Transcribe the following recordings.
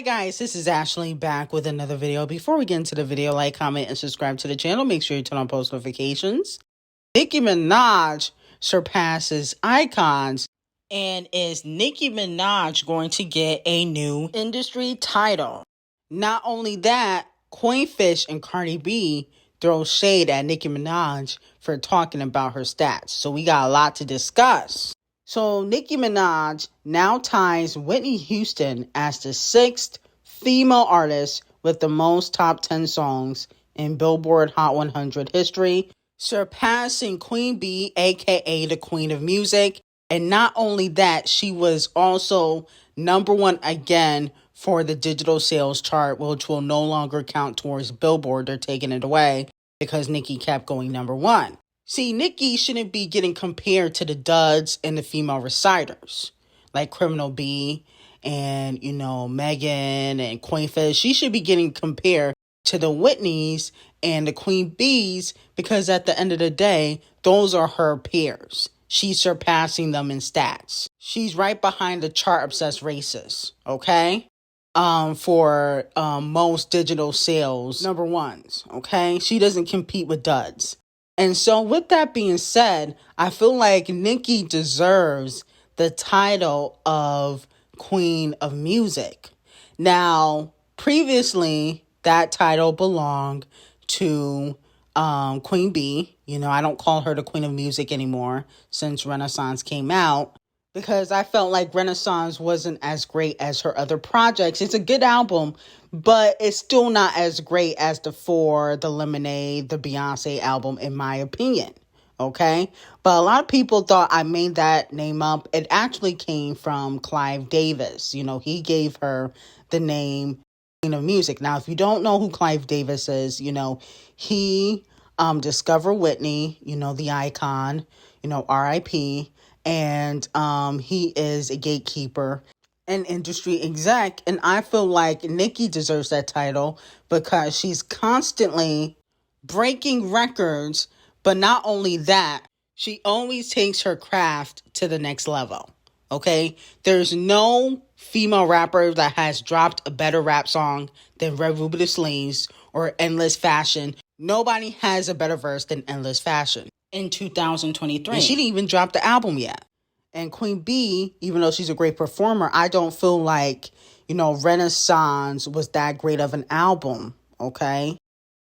Hi guys, this is Ashley back with another video. Before we get into the video, like, comment, and subscribe to the channel. Make sure you turn on post notifications. Nicki Minaj surpasses icons, and is Nicki Minaj going to get a new industry title? Not only that, Coinfish and Cardi B throw shade at Nicki Minaj for talking about her stats. So we got a lot to discuss. So Nicki Minaj now ties Whitney Houston as the 6th female artist with the most top 10 songs in Billboard Hot 100 history, surpassing Queen Bee, aka the Queen of Music. And not only that, she was also #1 again for the digital sales chart, which will no longer count towards Billboard. They're taking it away because Nicki kept going #1. See, Nicki shouldn't be getting compared to the duds and the female reciters, like Criminal B and, Megan and Coinfish. She should be getting compared to the Whitneys and the Queen Bees because at the end of the day, those are her peers. She's surpassing them in stats. She's right behind the chart-obsessed racists, okay? For most digital sales #1s, okay? She doesn't compete with duds. And so with that being said, I feel like Nicki deserves the title of Queen of Music. Now, previously, that title belonged to Queen Bee. I don't call her the Queen of Music anymore since Renaissance came out, because I felt like Renaissance wasn't as great as her other projects. It's a good album, but it's still not as great as the Lemonade, the Beyonce album, in my opinion. Okay? But a lot of people thought I made that name up. It actually came from Clive Davis. He gave her the name Queen of Music. Now, if you don't know who Clive Davis is, he discovered Whitney, the icon, R.I.P., and he is a gatekeeper, an industry exec, and I feel like Nicki deserves that title because she's constantly breaking records, but not only that, she always takes her craft to the next level, okay? There's no female rapper that has dropped a better rap song than Red Ruby the Sleeves or Endless Fashion. Nobody has a better verse than Endless Fashion in 2023. And she didn't even drop the album yet. And Queen Bee, even though she's a great performer, I don't feel like, Renaissance was that great of an album, okay?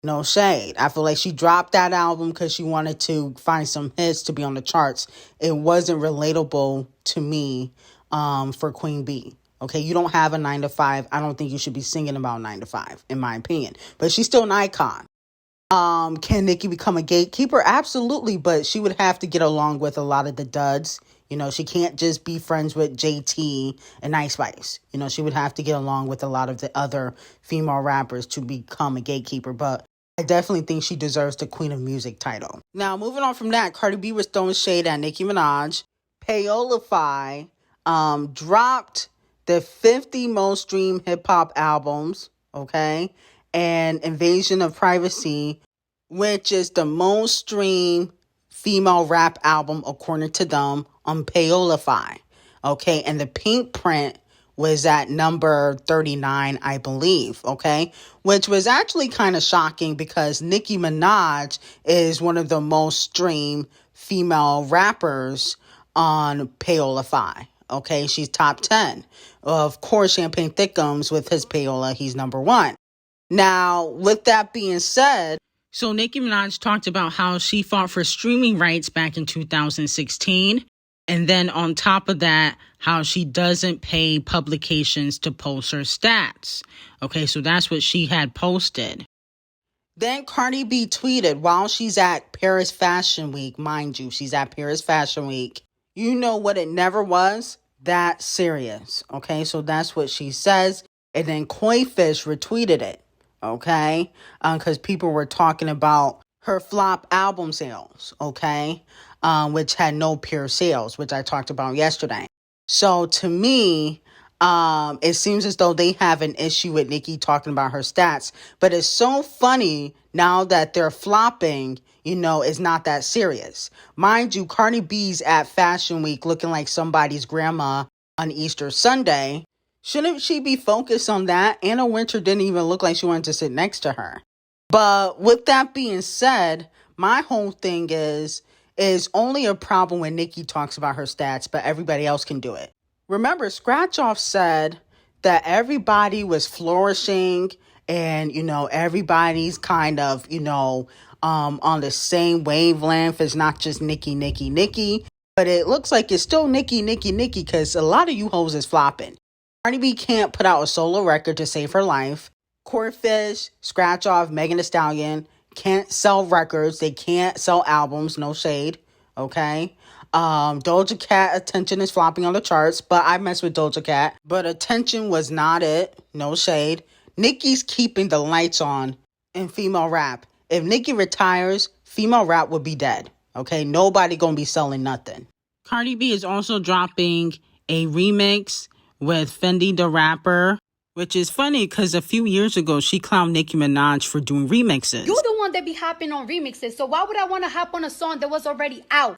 No shade. I feel like she dropped that album because she wanted to find some hits to be on the charts. It wasn't relatable to me for Queen Bee. Okay, you don't have a 9-to-5. I don't think you should be singing about 9-to-5, in my opinion. But she's still an icon. Can Nicki become a gatekeeper? Absolutely, but she would have to get along with a lot of the duds. She can't just be friends with JT and Ice Spice. She would have to get along with a lot of the other female rappers to become a gatekeeper. But I definitely think she deserves the Queen of Music title. Now, moving on from that, Cardi B was throwing shade at Nicki Minaj. Paolify dropped the 50 most streamed hip-hop albums, okay? And Invasion of Privacy, which is the most streamed female rap album according to them on Paolify, okay? And the Pink Print was at number 39, I believe, okay? Which was actually kind of shocking because Nicki Minaj is one of the most streamed female rappers on Paolify, okay? She's top 10. Of course, Champagne Thickums with his Paola, he's #1. Now, with that being said, so Nicki Minaj talked about how she fought for streaming rights back in 2016. And then on top of that, how she doesn't pay publications to post her stats. Okay, so that's what she had posted. Then Cardi B tweeted while she's at Paris Fashion Week, mind you, she's at Paris Fashion Week. You know what it never was? That serious. Okay, so that's what she says. And then Coinfish retweeted it. Okay, because people were talking about her flop album sales, okay, which had no pure sales, which I talked about yesterday. So to me, it seems as though they have an issue with Nicki talking about her stats, but it's so funny now that they're flopping, it's not that serious. Mind you, Cardi B's at Fashion Week looking like somebody's grandma on Easter Sunday. Shouldn't she be focused on that? Anna Wintour didn't even look like she wanted to sit next to her. But with that being said, my whole thing is only a problem when Nicki talks about her stats, but everybody else can do it. Remember, Scratch Off said that everybody was flourishing and, everybody's kind of, on the same wavelength. It's not just Nicki. But it looks like it's still Nicki, because a lot of you hoes is flopping. Cardi B can't put out a solo record to save her life. Corfish, Scratch Off, Megan Thee Stallion can't sell records. They can't sell albums. No shade. Okay. Doja Cat attention is flopping on the charts, but I mess with Doja Cat. But attention was not it. No shade. Nicki's keeping the lights on in female rap. If Nicki retires, female rap would be dead. Okay. Nobody gonna be selling nothing. Cardi B is also dropping a remix with Fendi the Rapper, which is funny because a few years ago, she clowned Nicki Minaj for doing remixes. You're the one that be hopping on remixes, so why would I want to hop on a song that was already out?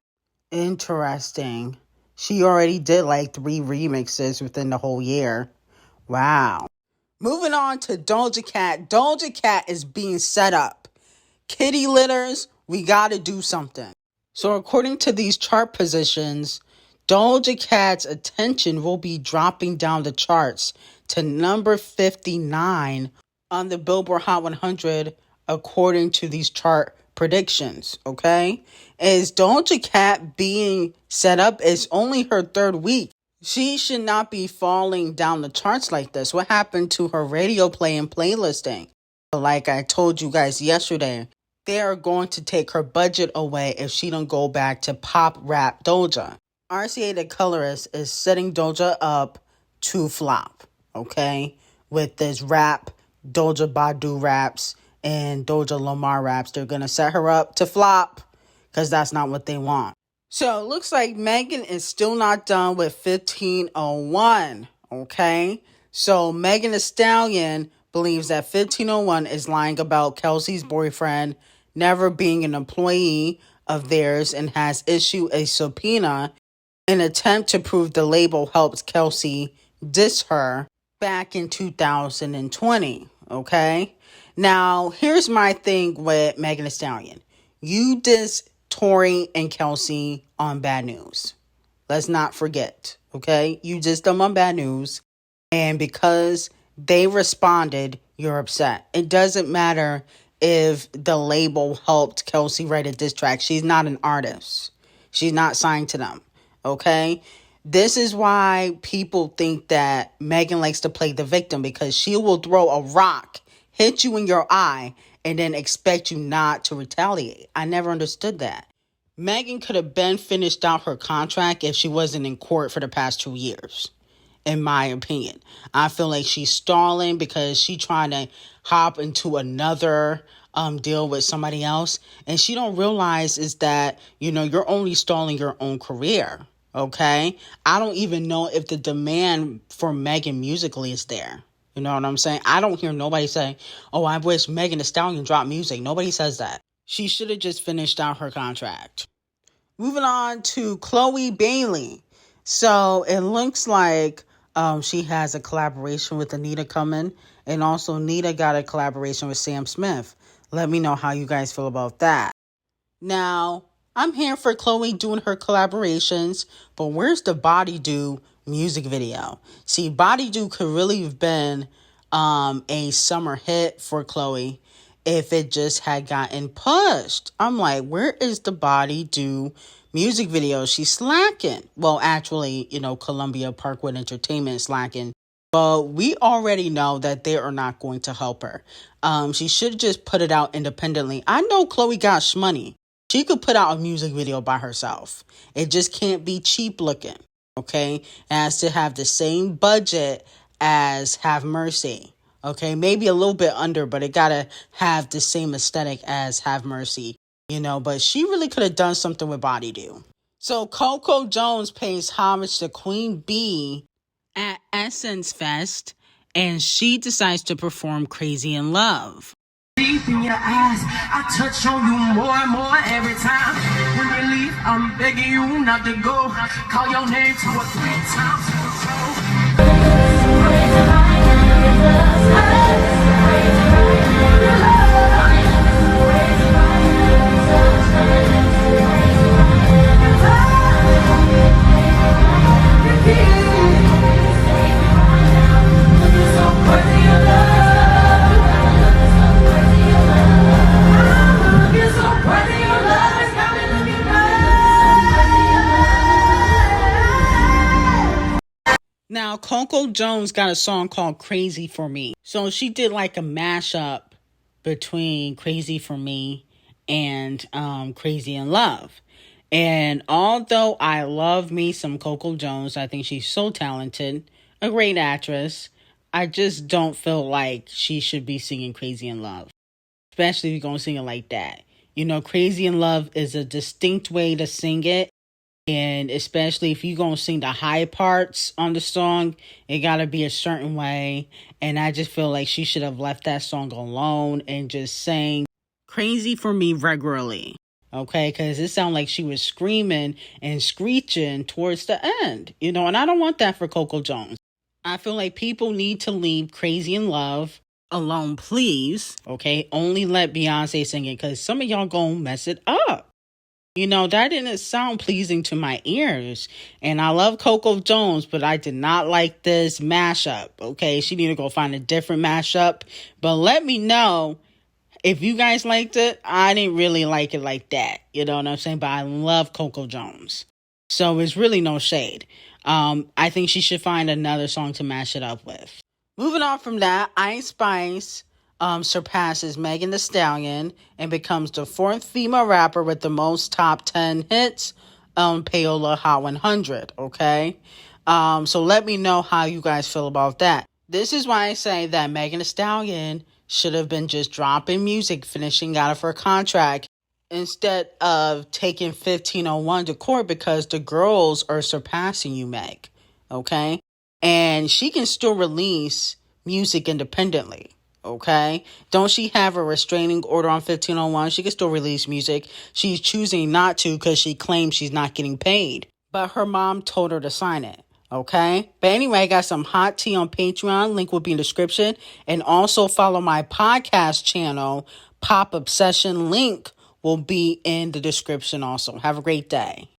Interesting. She already did like 3 remixes within the whole year. Wow. Moving on to Doja Cat. Doja Cat is being set up. Kitty litters, we gotta do something. So according to these chart positions, Doja Cat's attention will be dropping down the charts to number 59 on the Billboard Hot 100 according to these chart predictions, okay? Is Doja Cat being set up? It's only her 3rd week. She should not be falling down the charts like this. What happened to her radio play and playlisting? Like I told you guys yesterday, they are going to take her budget away if she don't go back to pop rap Doja. RCA the colorist is setting Doja up to flop, okay? With this rap, Doja Badu raps and Doja Lamar raps. They're going to set her up to flop because that's not what they want. So it looks like Megan is still not done with 1501, okay? So Megan Thee Stallion believes that 1501 is lying about Kelsey's boyfriend never being an employee of theirs and has issued a subpoena in an attempt to prove the label helped Kelsey diss her back in 2020, okay? Now, here's my thing with Megan Thee Stallion. You diss Tory and Kelsey on Bad News. Let's not forget, okay? You dissed them on Bad News, and because they responded, you're upset. It doesn't matter if the label helped Kelsey write a diss track. She's not an artist. She's not signed to them. Okay, this is why people think that Megan likes to play the victim, because she will throw a rock, hit you in your eye, and then expect you not to retaliate. I never understood that. Megan could have been finished out her contract if she wasn't in court for the past 2 years, in my opinion. I feel like she's stalling because she's trying to hop into another deal with somebody else, and she don't realize is that, you're only stalling your own career. Okay, I don't even know if the demand for Megan musically is there. You know what I'm saying? I don't hear nobody say, oh, I wish Megan Thee Stallion dropped music. Nobody says that. She should have just finished out her contract. Moving on to Chloe Bailey. So it looks like she has a collaboration with Anita coming. And also Anita got a collaboration with Sam Smith. Let me know how you guys feel about that. Now, I'm here for Chloe doing her collaborations, but where's the Body Do music video? See, Body Do could really have been a summer hit for Chloe if it just had gotten pushed. I'm like, where is the Body Do music video? She's slacking. Well, actually, Columbia Parkwood Entertainment is slacking. But we already know that they are not going to help her. She should just put it out independently. I know Chloe got shmoney. She could put out a music video by herself. It just can't be cheap looking, okay? It has to have the same budget as Have Mercy, okay? Maybe a little bit under, but it gotta have the same aesthetic as Have Mercy, But she really could have done something with Body Do. So Coco Jones pays homage to Queen Bee at Essence Fest, and she decides to perform Crazy in Love. Deep in your eyes, I touch on you more and more every time. When you leave, I'm begging you not to go. Call your name 2 or 3 times. Coco Jones got a song called Crazy for Me. So she did like a mashup between Crazy for Me and Crazy in Love. And although I love me some Coco Jones, I think she's so talented, a great actress, I just don't feel like she should be singing Crazy in Love. Especially if you're going to sing it like that. You know, Crazy in Love is a distinct way to sing it. And especially if you're going to sing the high parts on the song, it got to be a certain way. And I just feel like she should have left that song alone and just sang Crazy for Me regularly. Okay, because it sounded like she was screaming and screeching towards the end. You know, and I don't want that for Coco Jones. I feel like people need to leave Crazy in Love alone, please. Okay, only let Beyonce sing it because some of y'all gonna mess it up. You know, that didn't sound pleasing to my ears. And I love Coco Jones, but I did not like this mashup. Okay, she need to go find a different mashup. But let me know if you guys liked it. I didn't really like it like that. You know what I'm saying? But I love Coco Jones. So it's really no shade. I think she should find another song to mash it up with. Moving on from that, Ice Spice surpasses Megan Thee Stallion and becomes the 4th female rapper with the most top 10 hits on Payola Hot 100, okay? So let me know how you guys feel about that. This is why I say that Megan Thee Stallion should have been just dropping music, finishing out of her contract, instead of taking 1501 to court because the girls are surpassing you, Meg, okay? And she can still release music independently, okay? Don't she have a restraining order on 1501? She can still release music. She's choosing not to because she claims she's not getting paid. But her mom told her to sign it, okay? But anyway, I got some hot tea on Patreon. Link will be in the description. And also follow my podcast channel, Pop Obsession. Link will be in the description also. Have a great day.